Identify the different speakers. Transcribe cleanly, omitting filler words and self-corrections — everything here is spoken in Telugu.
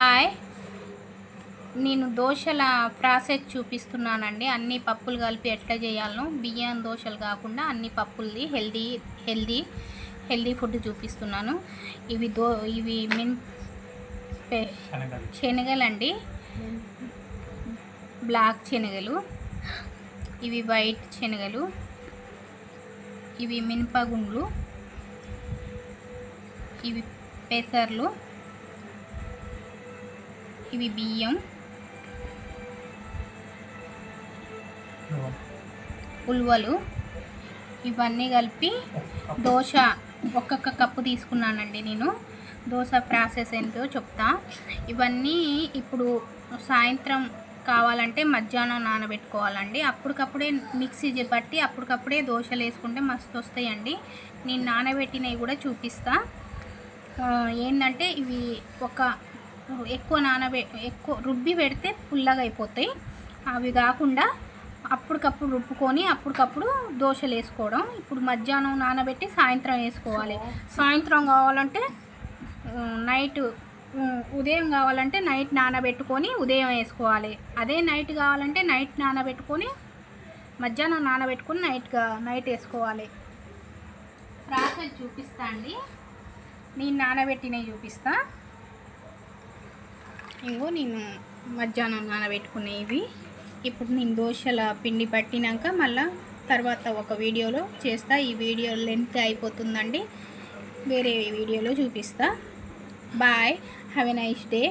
Speaker 1: హాయ్, నేను దోశల ప్రాసెస్ చూపిస్తున్నానండి. అన్ని పప్పులు కలిపి ఎట్లా చేయాలనో, బియ్యం దోశలు కాకుండా అన్ని పప్పులది హెల్దీ హెల్దీ ఫుడ్ చూపిస్తున్నాను. ఇవి శనగలండి, బ్లాక్ శనగలు, ఇవి వైట్ శనగలు, ఇవి మినపగుండ్లు, ఇవి పెసర్లు, ఇవి బియ్యం, ఉల్వలు, ఇవన్నీ కలిపి దోశ ఒక్కొక్క కప్పు తీసుకున్నానండి. నేను దోశ ప్రాసెస్ ఏంటో చెప్తా. ఇవన్నీ ఇప్పుడు సాయంత్రం కావాలంటే మధ్యాహ్నం నానబెట్టుకోవాలండి. అప్పటికప్పుడే మిక్సీ పట్టి అప్పటికప్పుడే దోశలు వేసుకుంటే మస్తు వస్తాయండి. నేను నానబెట్టినవి కూడా చూపిస్తా. ఏంటంటే ఇవి ఎక్కువ రుబ్బి పెడితే పుల్లగా అయిపోతాయి. అవి కాకుండా అప్పటికప్పుడు రుబ్బుకొని అప్పటికప్పుడు దోశలు వేసుకోవడం. ఇప్పుడు మధ్యాహ్నం నానబెట్టి సాయంత్రం వేసుకోవాలి. సాయంత్రం కావాలంటే ఉదయం కావాలంటే నైట్ నానబెట్టుకొని ఉదయం వేసుకోవాలి. అదే నైట్ కావాలంటే నైట్ నానబెట్టుకొని మధ్యాహ్నం నానబెట్టుకొని నైట్ వేసుకోవాలి. ప్రాసెస్ చూపిస్తా అండి. నేను నానబెట్టినవి చూపిస్తా. ఇంకో నేను మధ్యాహ్నం నానబెట్టుకునేవి. ఇప్పుడు నేను దోశల పిండి పట్టినాక మళ్ళీ తర్వాత ఒక వీడియోలో చేస్తా. ఈ వీడియో లెంత్ అయిపోతుందండి, వేరే వీడియోలో చూపిస్తా. Bye, have a nice day.